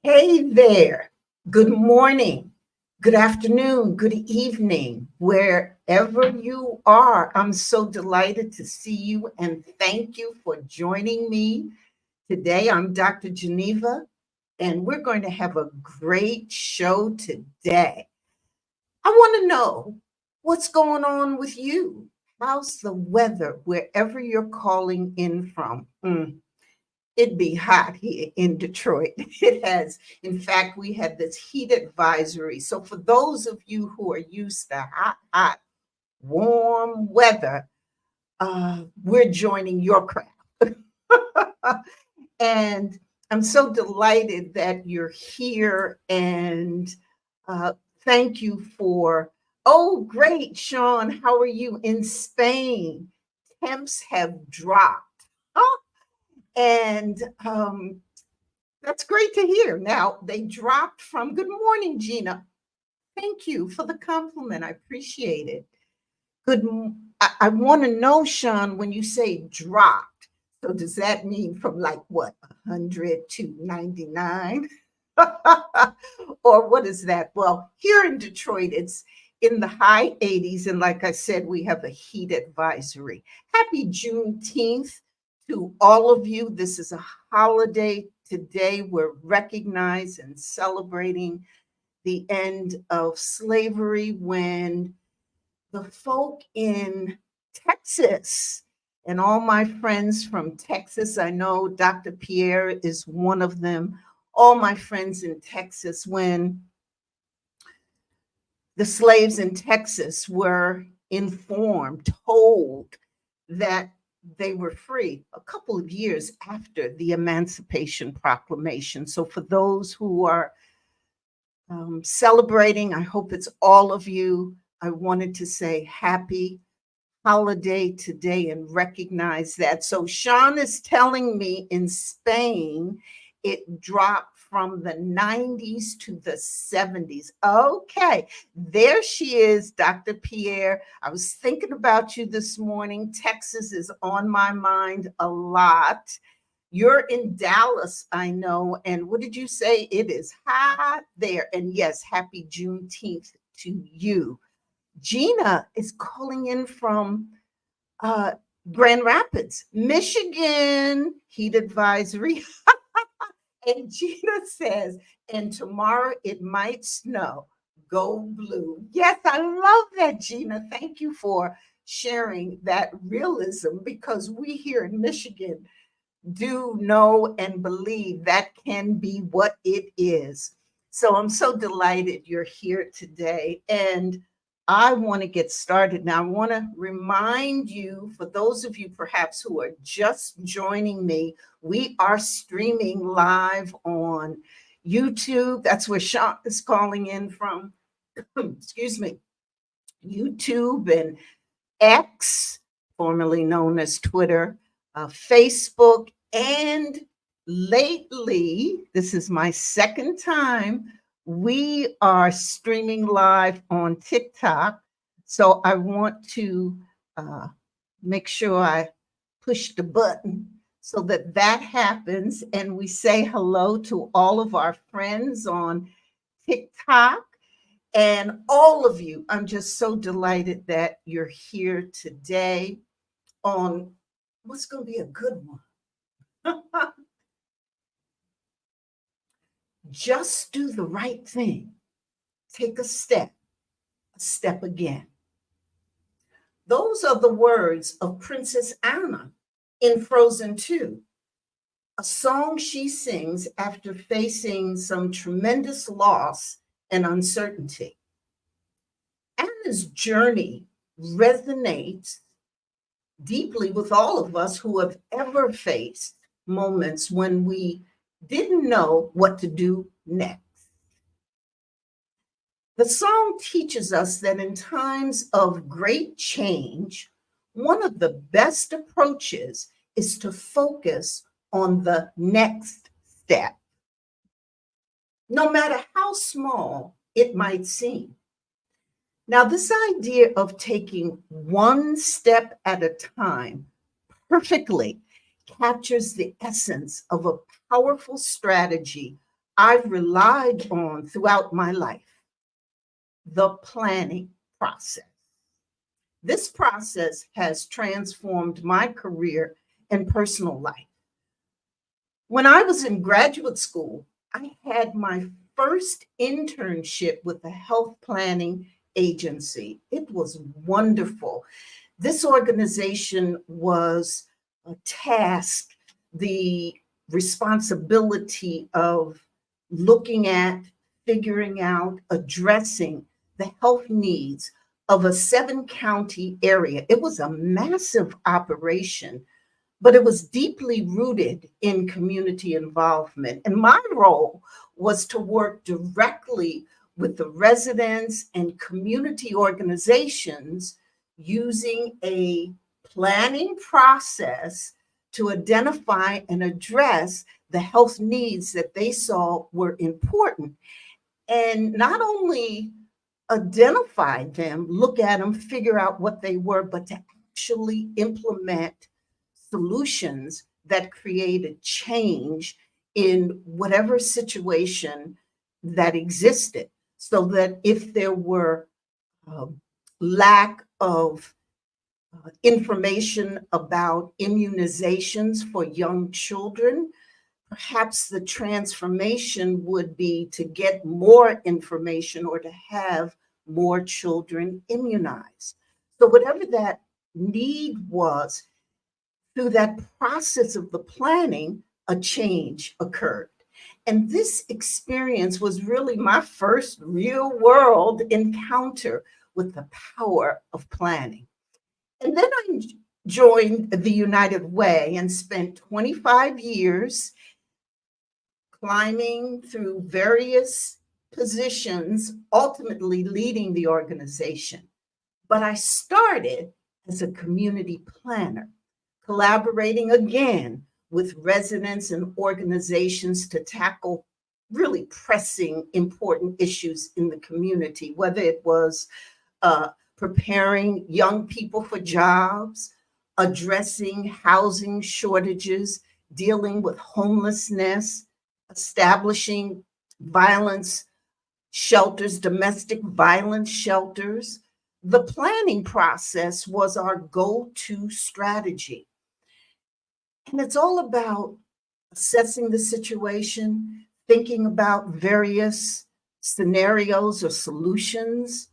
Hey there. Good morning, good afternoon, good evening, wherever you are. I'm so delighted to see you and thank you for joining me today. I'm Dr. Geneva, and we're going to have a great show today. I want to know what's going on with you. How's the weather wherever you're calling in from? It'd be hot here in Detroit. It has, in fact, we had this heat advisory. So for those of you who are used to hot, warm weather, we're joining your crowd. And I'm so delighted that you're here. And thank you for, oh, great, Sean. How are you in Spain? Temps have dropped. Oh, and that's great to hear. Now, they dropped from, good morning, Gina. Thank you for the compliment. I appreciate it. I want to know, Sean, when you say dropped, so does that mean from like what, 100 to 99? Or what is that? Well, here in Detroit, it's in the high 80s. And like I said, we have a heat advisory. Happy Juneteenth to all of you. This is a holiday today. We're recognizing and celebrating the end of slavery when the folk in Texas and all my friends from Texas, I know Dr. Pierre is one of them, all my friends in Texas, when the slaves in Texas were informed, told that they were free a couple of years after the Emancipation Proclamation. So for those who are celebrating, I hope it's all of you. I wanted to say happy holiday today and recognize that. So Sean is telling me in Spain, it dropped from the 90s to the 70s. Okay, there she is, Dr. Pierre. I was thinking about you this morning. Texas is on my mind a lot. You're in Dallas, I know. And what did you say? It is hot there. And yes, happy Juneteenth to you. Gina is calling in from uh, Grand Rapids, Michigan, heat advisory. And Gina says, and tomorrow it might snow. Go blue. Yes, I love that, Gina. Thank you for sharing that realism because we here in Michigan do know and believe that can be what it is. So I'm so delighted you're here today. And I want to get started. Now, I want to remind you, for those of you perhaps who are just joining me, we are streaming live on YouTube. That's where Sean is calling in from. Excuse me. YouTube and X, formerly known as Twitter, Facebook, and lately, this is my second time, we are streaming live on TikTok. So I want to make sure I push the button so that that happens and we say hello to all of our friends on TikTok. And all of you, I'm just so delighted that you're here today on what's going to be a good one. Just do the right thing. Take a step again. Those are the words of Princess Anna in Frozen 2, a song she sings after facing some tremendous loss and uncertainty. Anna's journey resonates deeply with all of us who have ever faced moments when we didn't know what to do next. The song teaches us that in times of great change, one of the best approaches is to focus on the next step, no matter how small it might seem. Now, this idea of taking one step at a time perfectly captures the essence of a powerful strategy I've relied on throughout my life, the planning process. This process has transformed my career and personal life. When I was in graduate school, I had my first internship with a health planning agency. It was wonderful. This organization was tasked the responsibility of looking at, figuring out, addressing the health needs of a 7-county area. It was a massive operation, but it was deeply rooted in community involvement. And my role was to work directly with the residents and community organizations using a planning process to identify and address the health needs that they saw were important. And not only identify them, look at them, figure out what they were, but to actually implement solutions that created change in whatever situation that existed. So that if there were lack of information about immunizations for young children, perhaps the transformation would be to get more information or to have more children immunized. So, whatever that need was, through that process of the planning, a change occurred. And this experience was really my first real world encounter with the power of planning. And then I joined the United Way and spent 25 years climbing through various positions, ultimately leading the organization. But I started as a community planner, collaborating again with residents and organizations to tackle really pressing, important issues in the community, whether it was preparing young people for jobs, addressing housing shortages, dealing with homelessness, establishing violence shelters, domestic violence shelters. The planning process was our go-to strategy. And it's all about assessing the situation, thinking about various scenarios or solutions,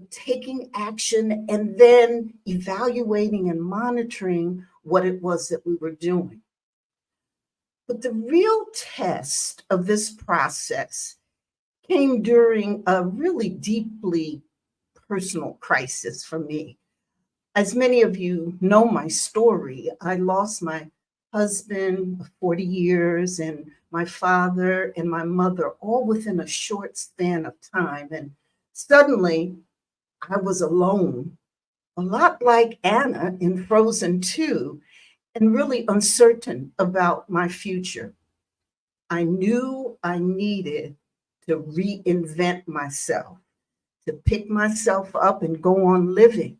taking action, and then evaluating and monitoring what it was that we were doing. But the real test of this process came during a really deeply personal crisis for me. As many of you know my story, I lost my husband of 40 years and my father and my mother all within a short span of time. And suddenly I was alone, a lot like Anna in Frozen 2, and really uncertain about my future. I knew I needed to reinvent myself, to pick myself up and go on living.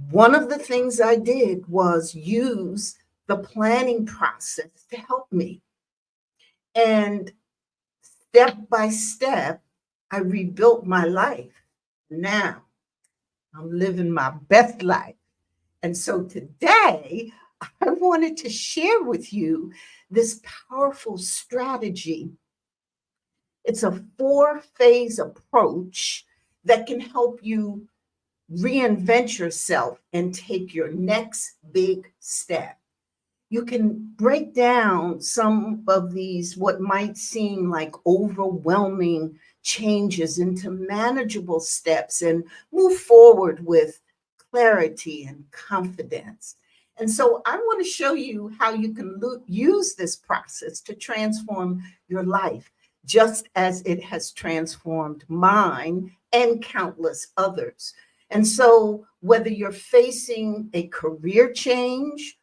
One of the things I did was use the planning process to help me. And step by step, I rebuilt my life. Now I'm living my best life. And so today, I wanted to share with you this powerful strategy. It's a 4-phase approach that can help you reinvent yourself and take your next big step. You can break down some of these, what might seem like overwhelming changes, into manageable steps and move forward with clarity and confidence. And so I want to show you how you can use this process to transform your life, just as it has transformed mine and countless others. And so whether you're facing a career change,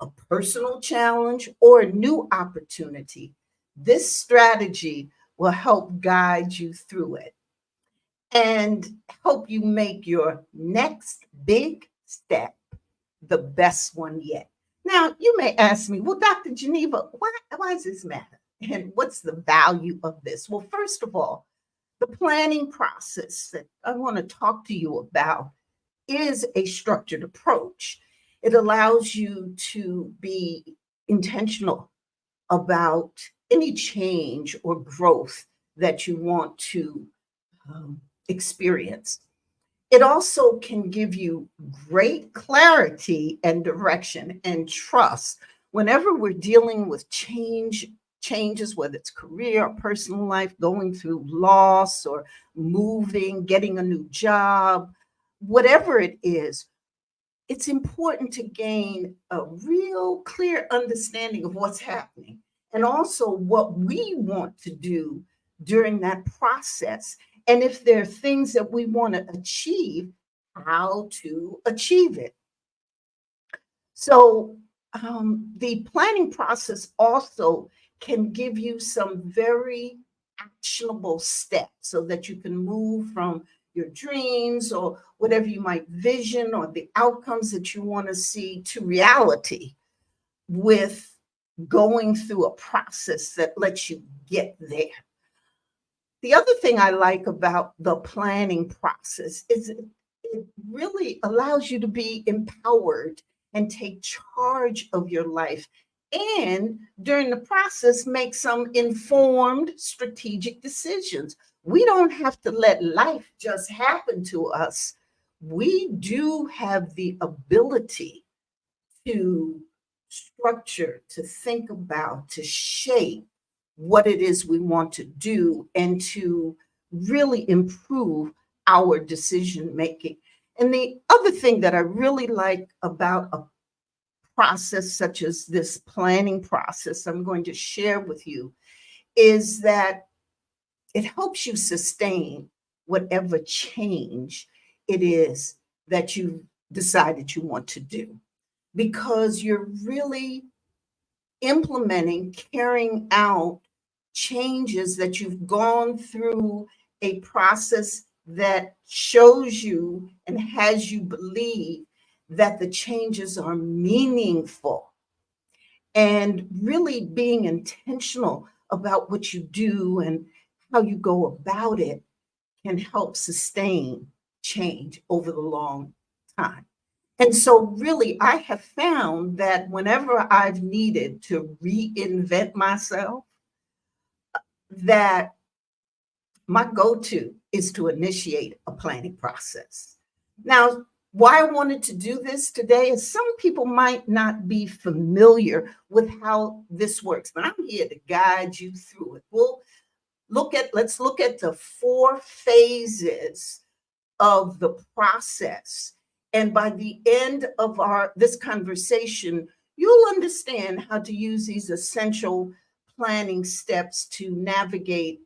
a personal challenge, or a new opportunity, this strategy will help guide you through it and help you make your next big step the best one yet. Now, you may ask me, well, Dr. Geneva, why does this matter? And what's the value of this? Well, first of all, the planning process that I want to talk to you about is a structured approach. It allows you to be intentional about any change or growth that you want to experience. It also can give you great clarity and direction and trust. Whenever we're dealing with changes, whether it's career or personal life, going through loss or moving, getting a new job, whatever it is, it's important to gain a real clear understanding of what's happening and also what we want to do during that process. And if there are things that we want to achieve, how to achieve it. So, the planning process also can give you some very actionable steps so that you can move from your dreams or whatever you might vision or the outcomes that you want to see to reality with going through a process that lets you get there. The other thing I like about the planning process is it really allows you to be empowered and take charge of your life. And during the process, make some informed strategic decisions. We don't have to let life just happen to us. We do have the ability to structure, to think about, to shape what it is we want to do and to really improve our decision making. And the other thing that I really like about a process such as this planning process I'm going to share with you is that it helps you sustain whatever change it is that you decided you want to do because you're really implementing, carrying out changes that you've gone through a process that shows you and has you believe that the changes are meaningful and really being intentional about what you do and how you go about it can help sustain change over the long time. And so, really, I have found that whenever I've needed to reinvent myself, that my go to is to initiate a planning process. Now, why I wanted to do this today is some people might not be familiar with how this works, but I'm here to guide you through it. Let's look at the 4 phases of the process. And by the end of this conversation, you'll understand how to use these essential planning steps to navigate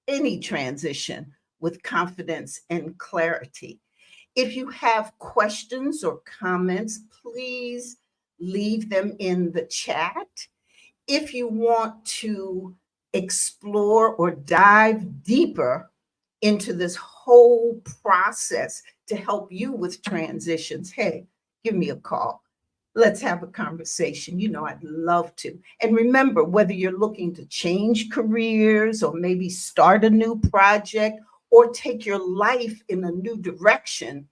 any transition with confidence and clarity. If you have questions or comments, please leave them in the chat. If you want to explore or dive deeper into this whole process to help you with transitions, hey, give me a call. Let's have a conversation. You know, I'd love to. And remember, whether you're looking to change careers or maybe start a new project or take your life in a new direction,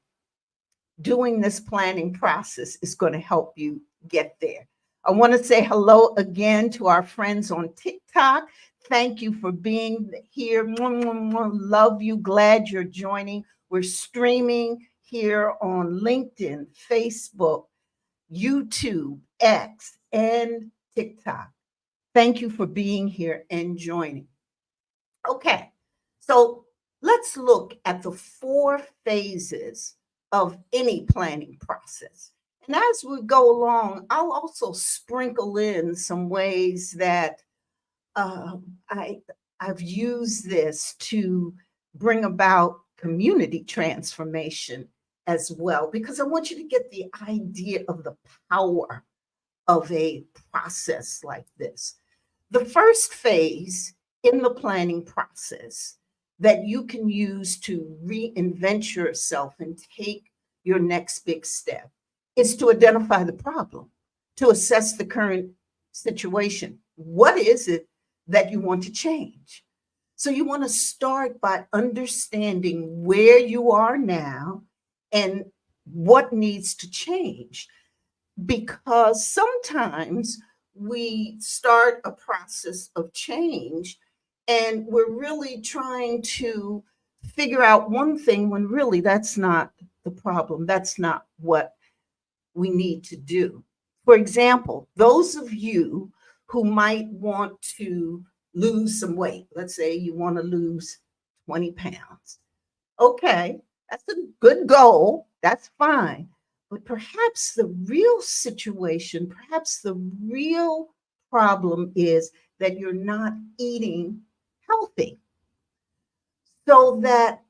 doing this planning process is going to help you get there. I want to say hello again to our friends on TikTok. Thank you for being here. Love you. Glad you're joining. We're streaming here on LinkedIn, Facebook, YouTube, X, and TikTok. Thank you for being here and joining. Okay, so let's look at the 4 phases of any planning process. And as we go along, I'll also sprinkle in some ways that I've used this to bring about community transformation as well, because I want you to get the idea of the power of a process like this. The first phase in the planning process that you can use to reinvent yourself and take your next big step is to identify the problem, to assess the current situation. What is it that you want to change. So you want to start by understanding where you are now and what needs to change. Because sometimes we start a process of change and we're really trying to figure out one thing when really that's not the problem. That's not what we need to do. For example, those of you who might want to lose some weight, let's say you want to lose 20 pounds. Okay, that's a good goal. That's fine. But perhaps the real situation, perhaps the real problem is that you're not eating healthy. So that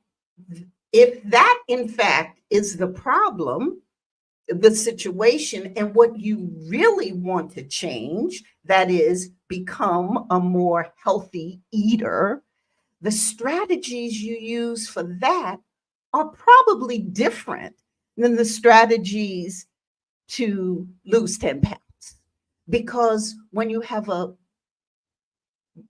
if that in fact is the problem, the situation, and what you really want to change, that is, become a more healthy eater, the strategies you use for that are probably different than the strategies to lose 10 pounds. Because when you have a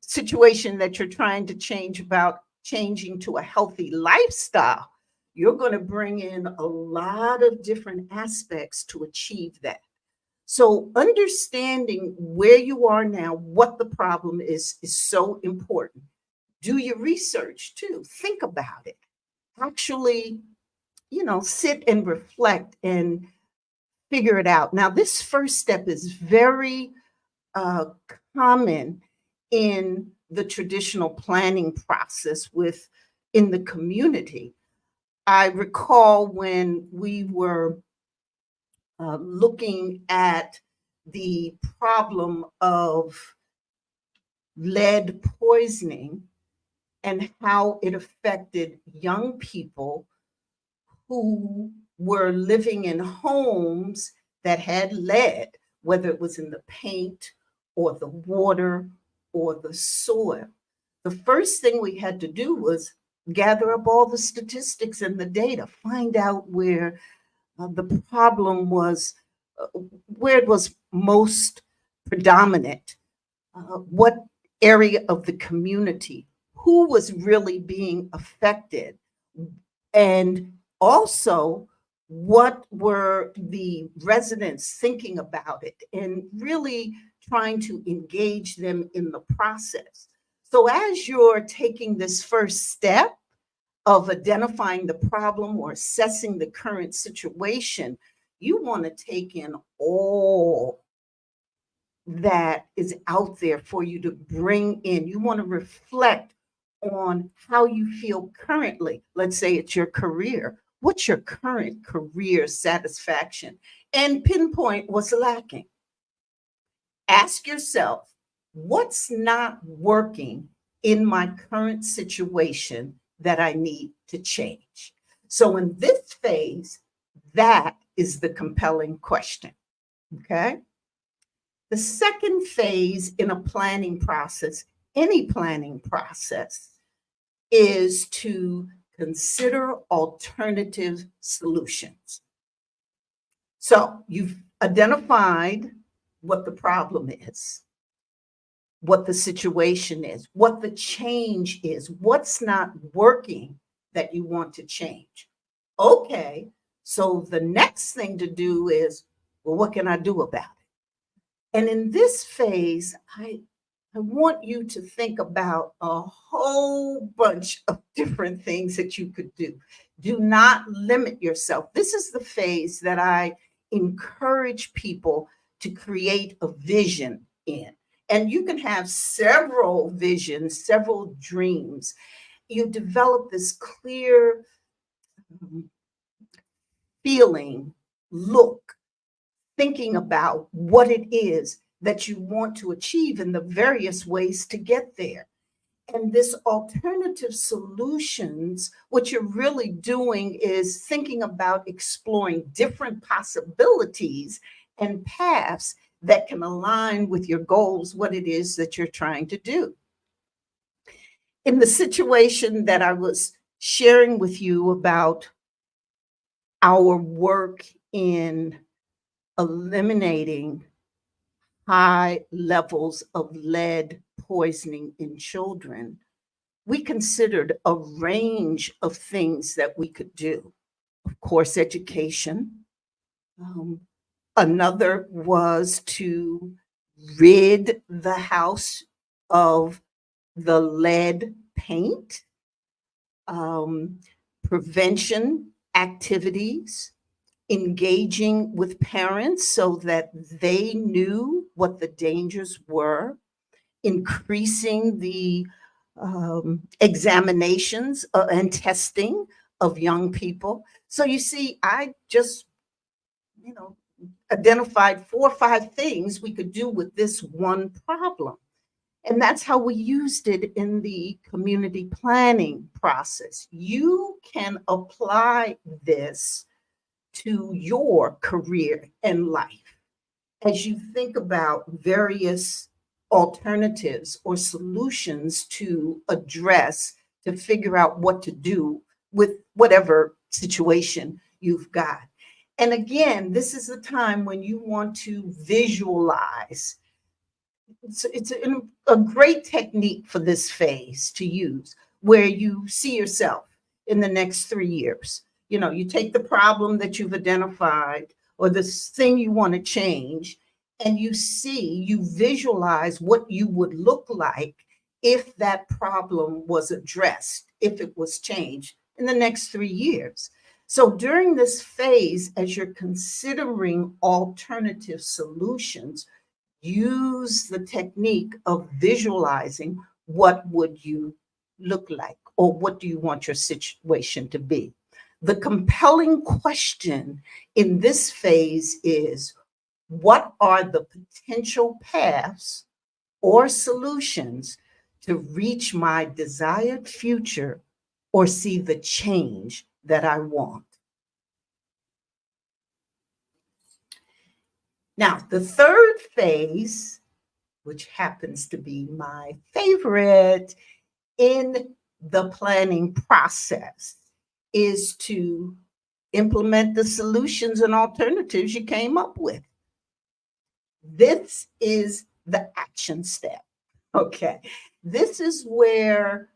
situation that you're trying to change about changing to a healthy lifestyle, you're going to bring in a lot of different aspects to achieve that. So understanding where you are now, what the problem is so important. Do your research too. Think about it. Actually, sit and reflect and figure it out. Now, this first step is very uh, common in the traditional planning process in the community. I recall when we were looking at the problem of lead poisoning and how it affected young people who were living in homes that had lead, whether it was in the paint or the water or the soil. The first thing we had to do was gather up all the statistics and the data, find out where the problem was, where it was most predominant, what area of the community, who was really being affected, and also what were the residents thinking about it, and really trying to engage them in the process. So as you're taking this first step of identifying the problem or assessing the current situation, you want to take in all that is out there for you to bring in. You want to reflect on how you feel currently. Let's say it's your career. What's your current career satisfaction? And pinpoint what's lacking. Ask yourself, what's not working in my current situation that I need to change? So in this phase, that is the compelling question. Okay. The second phase in a planning process, any planning process, is to consider alternative solutions. So you've identified what the problem is, what the situation is, what the change is, what's not working that you want to change. Okay, so the next thing to do is, well, what can I do about it? And in this phase, I want you to think about a whole bunch of different things that you could do. Do not limit yourself. This is the phase that I encourage people to create a vision in. And you can have several visions, several dreams. You develop this clear feeling, look, thinking about what it is that you want to achieve and the various ways to get there. And this alternative solutions, what you're really doing is thinking about exploring different possibilities and paths that can align with your goals, what it is that you're trying to do. In the situation that I was sharing with you about our work in eliminating high levels of lead poisoning in children, we considered a range of things that we could do. Of course, education. Um, Another was to rid the house of the lead paint, um, prevention activities, engaging with parents so that they knew what the dangers were, increasing the examinations and testing of young people. So you see, I just, you know, identified 4 or 5 things we could do with this one problem. And that's how we used it in the community planning process. You can apply this to your career and life as you think about various alternatives or solutions to address, to figure out what to do with whatever situation you've got. And again, this is the time when you want to visualize. It's a great technique for this phase to use, where you see yourself in the next 3 years. You know, you take the problem that you've identified or this thing you want to change, and you visualize what you would look like if that problem was addressed, if it was changed in the next 3 years. So during this phase, as you're considering alternative solutions, use the technique of visualizing what would you look like, or what do you want your situation to be. The compelling question in this phase is, what are the potential paths or solutions to reach my desired future or see the change that I want? Now, the third phase, which happens to be my favorite in the planning process, is to implement the solutions and alternatives you came up with. This is the action step. Okay. This is where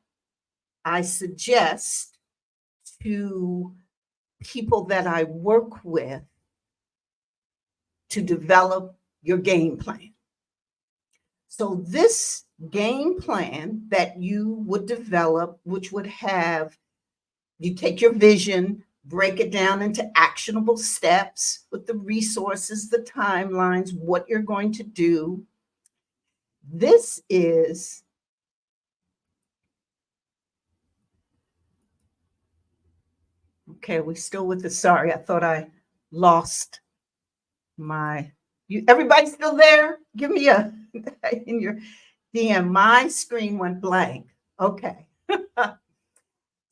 I suggest to people that I work with to develop your game plan. So this game plan that you would develop, which would have, you take your vision, break it down into actionable steps with the resources, the timelines, what you're going to do. This is, okay, we're still with the, sorry, I thought I lost my, everybody still there? Give me a, in your DM, my screen went blank. Okay.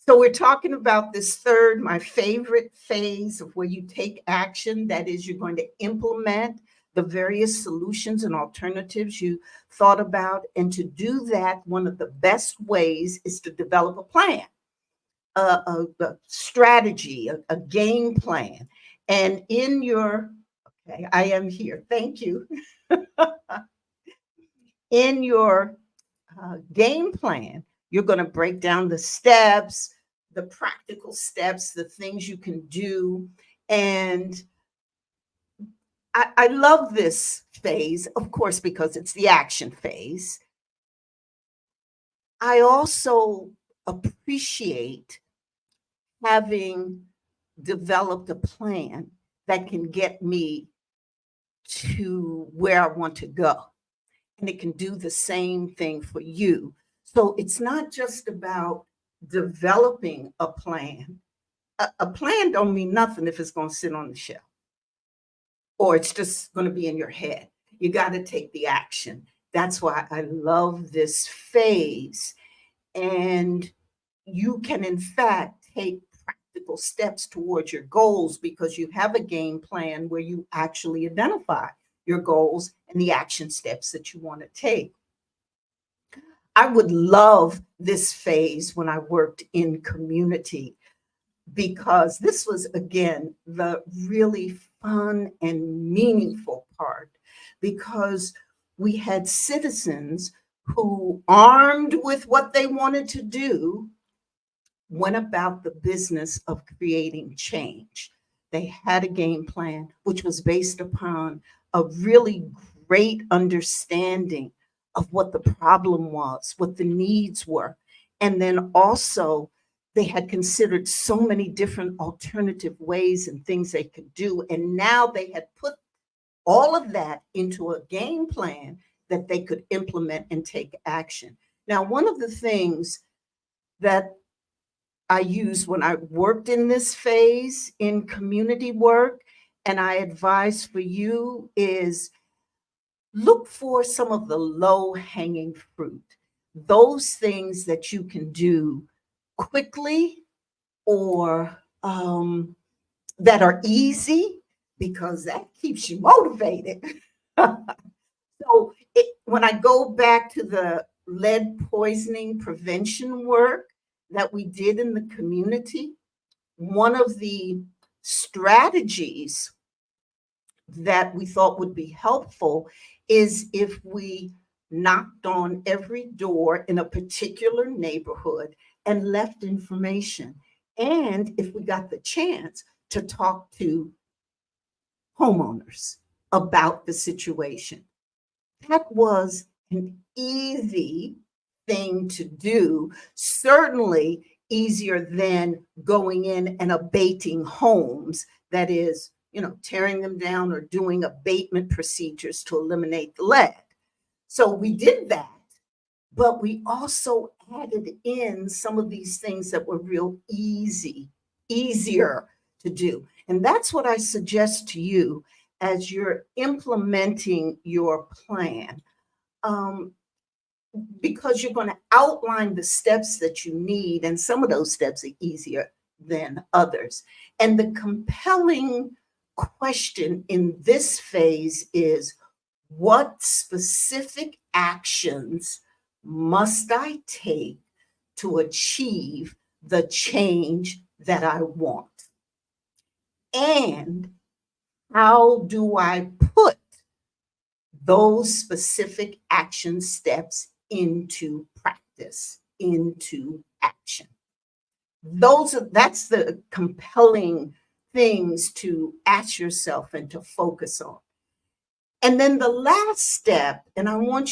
So we're talking about this third, my favorite phase of where you take action. That is, you're going to implement the various solutions and alternatives you thought about. And to do that, one of the best ways is to develop a plan, a strategy, a game plan. And in your, okay, I am here. Thank you. In your game plan, you're going to break down the steps, the practical steps, the things you can do. And I love this phase, of course, because it's the action phase. I also appreciate having developed a plan that can get me to where I want to go. And it can do the same thing for you. So it's not just about developing a plan. A plan don't mean nothing if it's going to sit on the shelf or it's just going to be in your head. You got to take the action. That's why I love this phase. And you can, in fact, take practical steps towards your goals because you have a game plan where you actually identify your goals and the action steps that you want to take. I would love this phase when I worked in community, because this was, again, the really fun and meaningful part, because we had citizens who, armed with what they wanted to do, went about the business of creating change. They had a game plan, which was based upon a really great understanding of what the problem was, what the needs were. And then also, they had considered so many different alternative ways and things they could do. And now they had put all of that into a game plan that they could implement and take action. Now, one of the things that I used when I worked in this phase in community work, and I advise for you, is look for some of the low hanging fruit, those things that you can do quickly or that are easy, because that keeps you motivated. So when I go back to the lead poisoning prevention work that we did in the community, one of the strategies that we thought would be helpful is if we knocked on every door in a particular neighborhood and left information. And if we got the chance to talk to homeowners about the situation. That was an easy thing to do, certainly easier than going in and abating homes, that is, tearing them down or doing abatement procedures to eliminate the lead. So we did that, but we also added in some of these things that were real easier to do. And that's what I suggest to you as you're implementing your plan, because you're going to outline the steps that you need, and some of those steps are easier than others. And the compelling question in this phase is, what specific actions must I take to achieve the change that I want? And how do I put those specific action steps into practice, into action? That's the compelling things to ask yourself and to focus on. And then the last step, and I'm going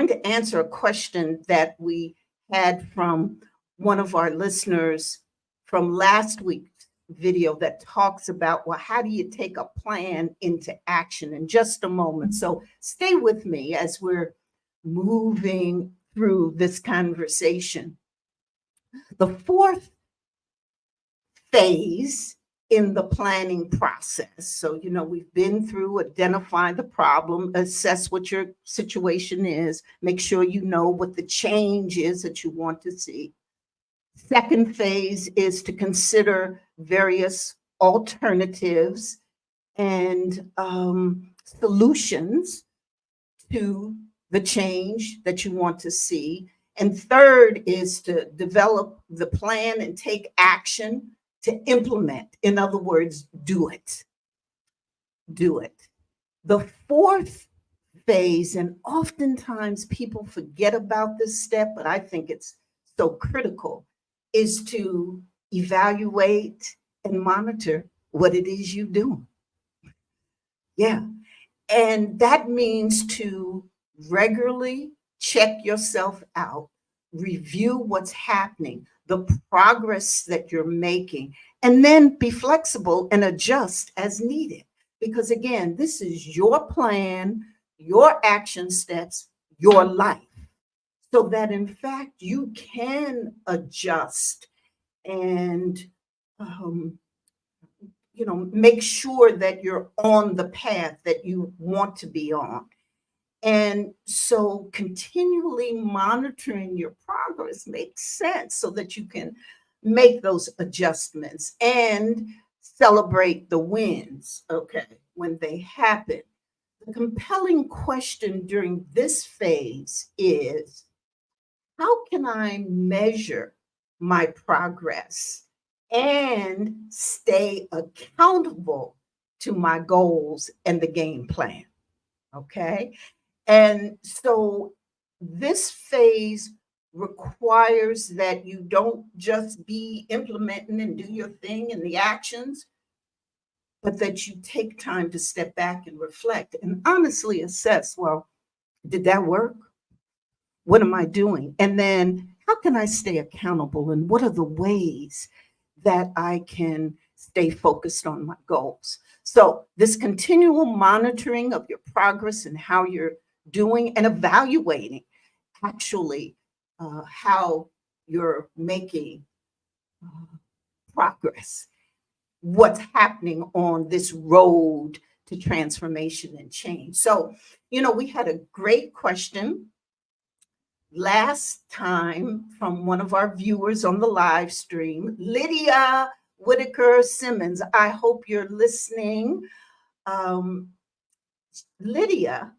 to answer a question that we had from one of our listeners from last week's video that talks about, well, how do you take a plan into action, in just a moment. So stay with me as we're moving through this conversation. The fourth phase in the planning process. So, we've been through identify the problem, assess what your situation is, make sure you know what the change is that you want to see. Second phase is to consider various alternatives and solutions to the change that you want to see. And third is to develop the plan and take action to implement. In other words, do it. Do it. The fourth phase, and oftentimes people forget about this step, but I think it's so critical, is to evaluate and monitor what it is you do. Yeah. And that means to regularly check yourself out, review what's happening, the progress that you're making, and then be flexible and adjust as needed. Because again, this is your plan, your action steps, your life. So that in fact, you can adjust and make sure that you're on the path that you want to be on. And so continually monitoring your progress makes sense so that you can make those adjustments and celebrate the wins, okay, when they happen. The compelling question during this phase is, how can I measure my progress and stay accountable to my goals and the game plan? Okay. And so this phase requires that you don't just be implementing and do your thing in the actions, but that you take time to step back and reflect and honestly assess, well, did that work? What am I doing? And then how can I stay accountable? And what are the ways that I can stay focused on my goals? So, this continual monitoring of your progress and how you're doing and evaluating actually how you're making uh, progress, what's happening on this road to transformation and change. So, we had a great question last time from one of our viewers on the live stream, Lydia Whitaker Simmons. I hope you're listening. Um, Lydia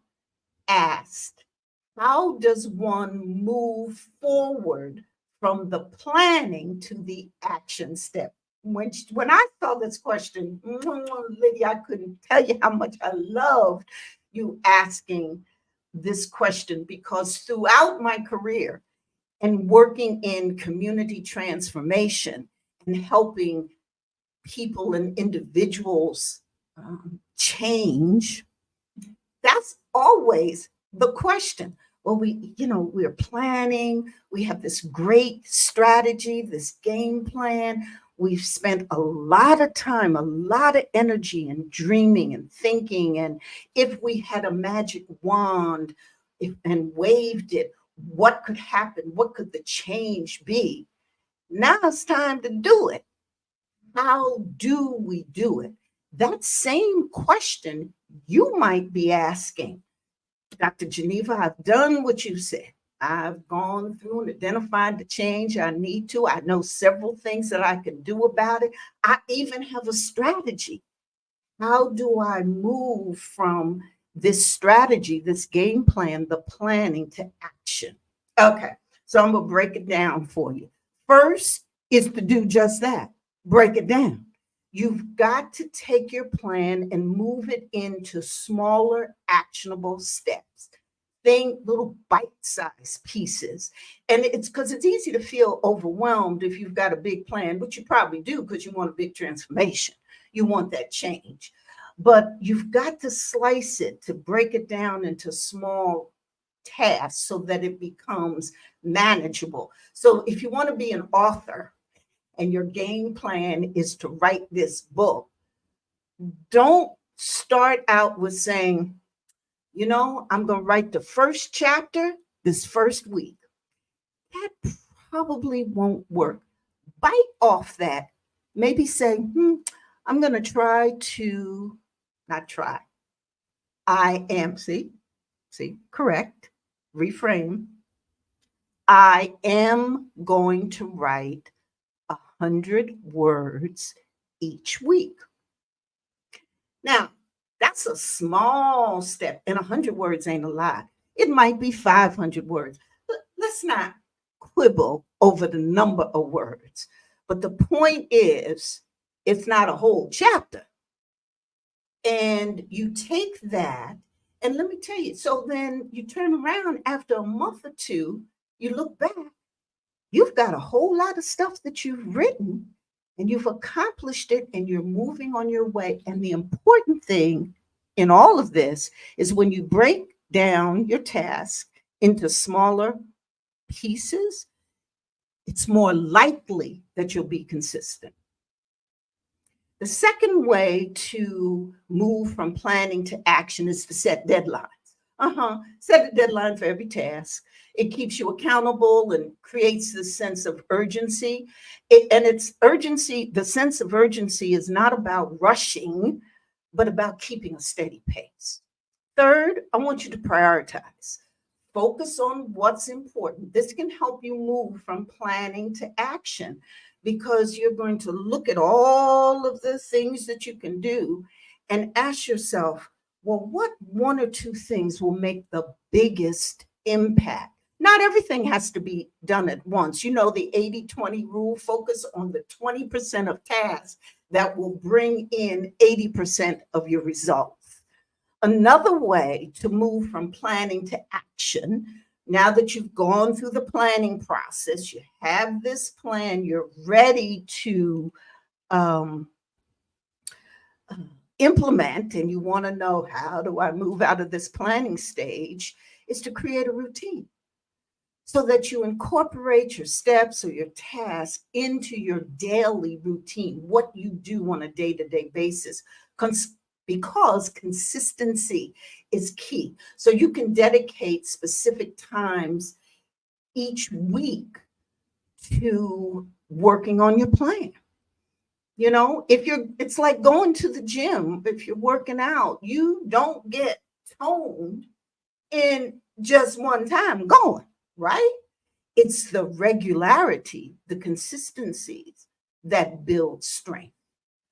asked, how does one move forward from the planning to the action step? When I saw this question, Lydia, I couldn't tell you how much I loved you asking this question, because throughout my career and working in community transformation and helping people and individuals change, that's always the question. Well, we're planning, we have this great strategy, this game plan. We've spent a lot of time, a lot of energy in dreaming and thinking. And if we had a magic wand and waved it, what could happen? What could the change be? Now it's time to do it. How do we do it? That same question you might be asking, Dr. Geneva, I've done what you said. I've gone through and identified the change I need to. I know several things that I can do about it. I even have a strategy. How do I move from this strategy, this game plan, the planning to action? Okay, so I'm going to break it down for you. First is to do just that, break it down. You've got to take your plan and move it into smaller, actionable steps. Think little bite-sized pieces. And it's because it's easy to feel overwhelmed if you've got a big plan, which you probably do because you want a big transformation. You want that change. But you've got to slice it, to break it down into small tasks so that it becomes manageable. So if you want to be an author and your game plan is to write this book, don't start out with saying, I'm going to write the first chapter this first week. That probably won't work. Bite off that. Maybe say, I'm going to try to, not try. I am, see, correct, reframe. I am going to write 100 words each week. Now, that's a small step, and 100 words ain't a lot. It might be 500 words. Let's not quibble over the number of words. But the point is, it's not a whole chapter. And you take that, and let me tell you, so then you turn around after a month or two, you look back, you've got a whole lot of stuff that you've written and you've accomplished it and you're moving on your way. And the important thing in all of this is when you break down your task into smaller pieces, it's more likely that you'll be consistent. The second way to move from planning to action is to set deadlines. Set a deadline for every task. It keeps you accountable and creates this sense of urgency. It's urgency, the sense of urgency is not about rushing, but about keeping a steady pace. Third, I want you to prioritize. Focus on what's important. This can help you move from planning to action because you're going to look at all of the things that you can do and ask yourself, well, what one or two things will make the biggest impact? Not everything has to be done at once. You know, the 80-20 rule, focus on the 20% of tasks that will bring in 80% of your results. Another way to move from planning to action, now that you've gone through the planning process, you have this plan, you're ready to um, implement, and you want to know, how do I move out of this planning stage, is to create a routine so that you incorporate your steps or your tasks into your daily routine, what you do on a day-to-day basis, because consistency is key. So you can dedicate specific times each week to working on your plan. If it's like going to the gym. If you're working out, you don't get toned in just one time going, right? It's the regularity, the consistencies that build strength.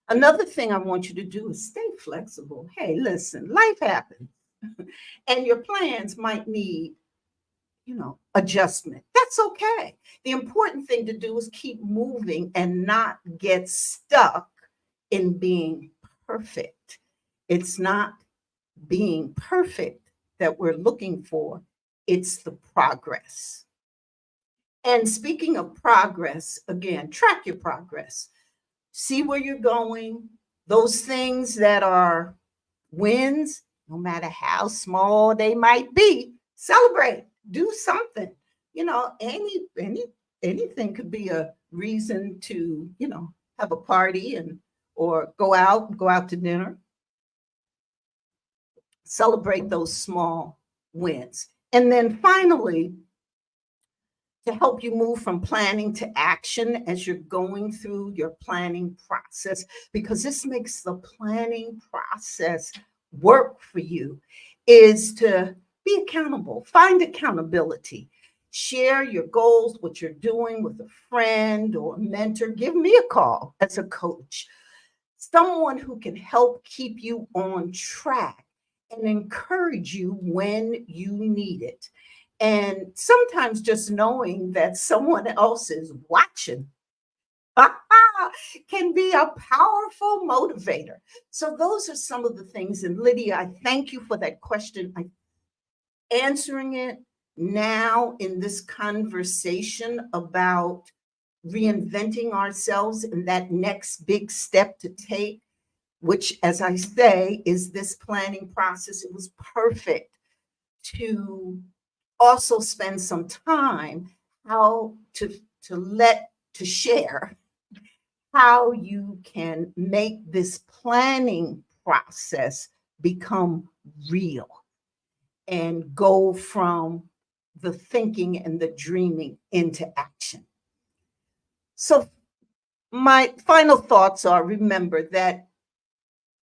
Another thing I want you to do is stay flexible. Hey, listen, life happens, and your plans might need, adjustment. That's okay. The important thing to do is keep moving and not get stuck in being perfect. It's not being perfect that we're looking for, it's the progress. And speaking of progress, again, track your progress. See where you're going. Those things that are wins, no matter how small they might be, celebrate, do something. Anything could be a reason to, have a party or go out to dinner. Celebrate those small wins. And then finally, to help you move from planning to action as you're going through your planning process, because this makes the planning process work for you, is to be accountable. Find accountability. Share your goals, what you're doing with a friend or a mentor. Give me a call as a coach, someone who can help keep you on track and encourage you when you need it. And sometimes just knowing that someone else is watching can be a powerful motivator. So those are some of the things. And Lydia, I thank you for that question. I'm answering it now in this conversation about reinventing ourselves and that next big step to take, which, as I say, is this planning process. It was perfect to also spend some time how to share how you can make this planning process become real and go from the thinking and the dreaming into action. So my final thoughts are, remember that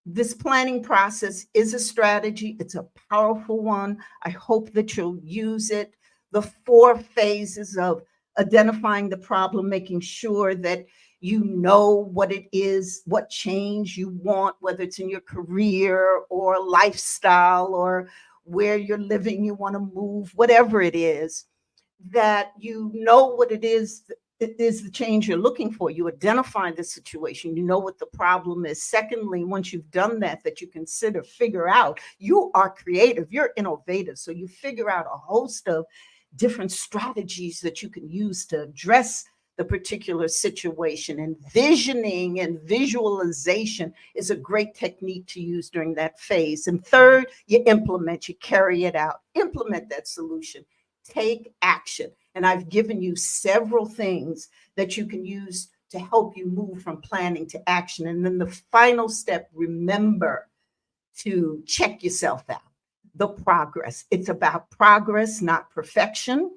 this planning process is a strategy. It's a powerful one. I hope that you'll use it. The 4 phases of identifying the problem, making sure that you know what it is, what change you want, whether it's in your career or lifestyle or where you're living, you want to move, whatever it is, that you know what it is the change you're looking for. You identify the situation, you know what the problem is. Secondly, once you've done that, that you figure out, you are creative, you're innovative. So you figure out a host of different strategies that you can use to address the particular situation. Envisioning and visualization is a great technique to use during that phase. And third, you implement, you carry it out, implement that solution, take action. And I've given you several things that you can use to help you move from planning to action. And then the final step, remember to check yourself out, the progress. It's about progress, not perfection,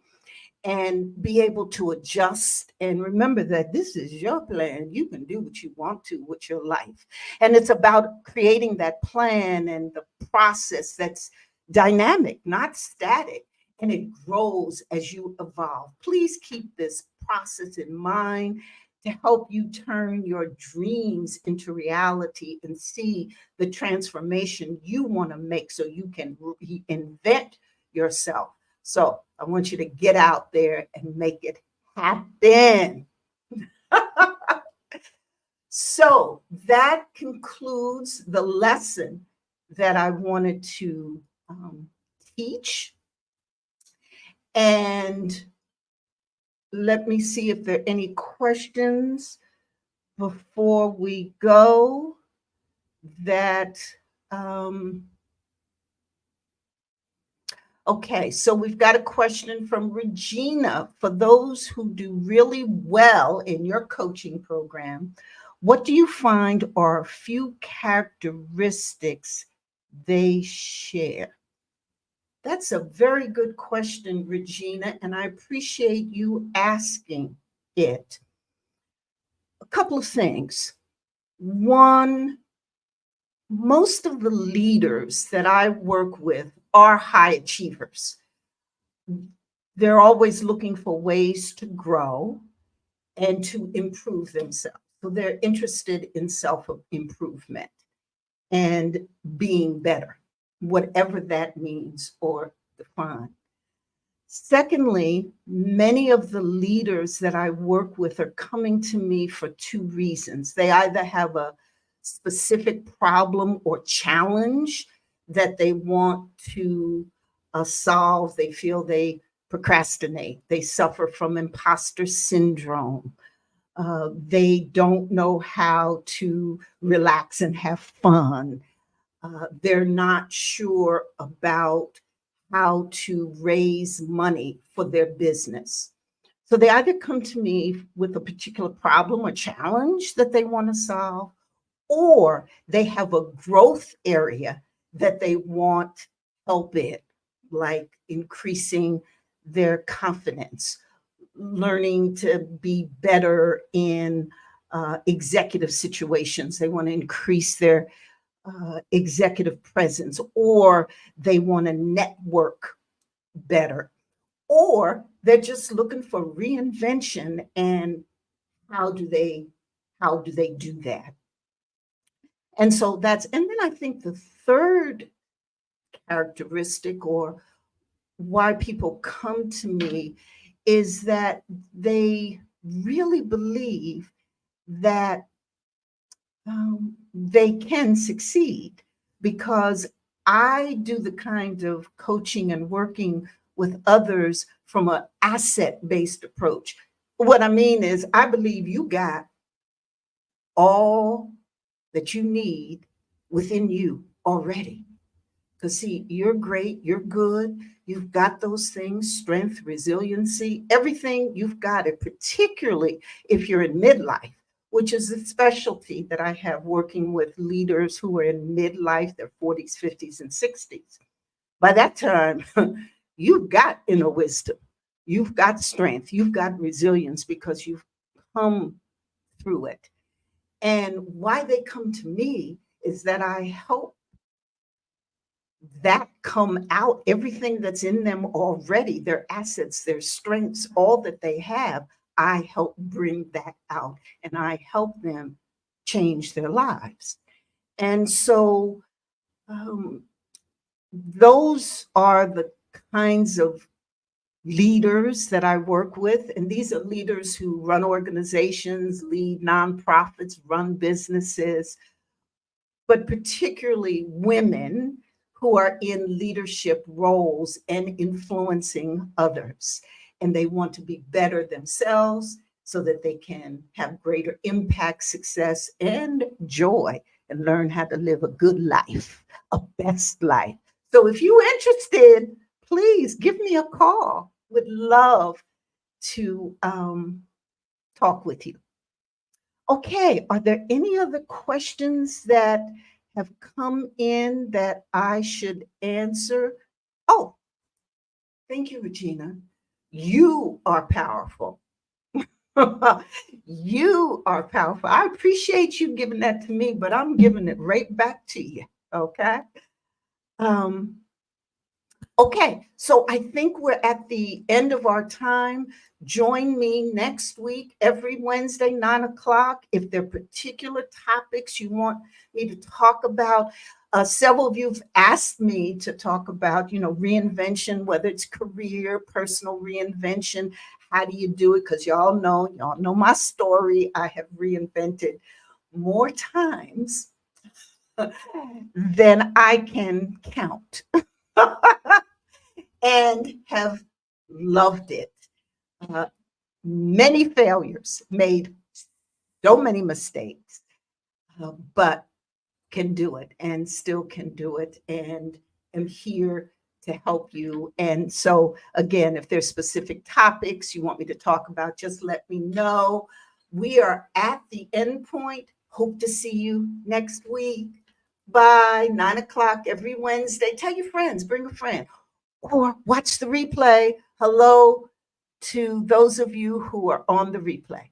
and be able to adjust. And remember that this is your plan. You can do what you want to with your life. And it's about creating that plan and the process that's dynamic, not static. And it grows as you evolve. Please keep this process in mind to help you turn your dreams into reality and see the transformation you want to make so you can reinvent yourself. So I want you to get out there and make it happen. So that concludes the lesson that I wanted to teach. And let me see if there are any questions before we go that um, okay, so we've got a question from Regina. For those who do really well in your coaching program, what do you find are a few characteristics they share? That's a very good question, Regina, and I appreciate you asking it. A couple of things. One, most of the leaders that I work with are high achievers. They're always looking for ways to grow and to improve themselves. So they're interested in self improvement and being better, whatever that means or define. Secondly, many of the leaders that I work with are coming to me for two reasons. They either have a specific problem or challenge that they want to solve. They feel they procrastinate, they suffer from imposter syndrome. They don't know how to relax and have fun. They're not sure about how to raise money for their business. So they either come to me with a particular problem or challenge that they want to solve, or they have a growth area that they want help in, like increasing their confidence, learning to be better in executive situations. They want to increase their executive presence, or they want to network better, or they're just looking for reinvention. And how do they do that? And so and then I think the third characteristic, or why people come to me, is that they really believe that they can succeed, because I do the kind of coaching and working with others from an asset based approach. What I mean is, I believe you got all that you need within you already. Because, see, you're great, you're good, you've got those things: strength, resiliency, everything, you've got it, particularly if you're in midlife, which is a specialty that I have working with leaders who are in midlife, their 40s, 50s, and 60s. By that time, you've got inner wisdom, you've got strength, you've got resilience, because you've come through it. And why they come to me is that I help that come out, everything that's in them already, their assets, their strengths, all that they have. I help bring that out, and I help them change their lives. And so those are the kinds of leaders that I work with. And these are leaders who run organizations, lead nonprofits, run businesses, but particularly women who are in leadership roles and influencing others. And they want to be better themselves so that they can have greater impact, success, and joy, and learn how to live a good life, a best life. So if you're interested, please give me a call. Would love to talk with you. Okay, are there any other questions that have come in that I should answer? Oh, thank you, Regina. You are powerful. You are powerful. I appreciate you giving that to me, but I'm giving it right back to you. Okay. Um, Okay, so I think we're at the end of our time. Join me next week, every Wednesday, 9 o'clock. If there are particular topics you want me to talk about, several of you have asked me to talk about, reinvention, whether it's career, personal reinvention. How do you do it? Because y'all know my story. I have reinvented more times then I can count and have loved it. Uh, Many failures, made so many mistakes, but can do it and still can do it and am here to help you. And so, again, if there's specific topics you want me to talk about, just let me know. We are at the end point. Hope to see you next week. Bye. 9 o'clock every Wednesday. Tell your friends, bring a friend, or watch the replay. Hello to those of you who are on the replay.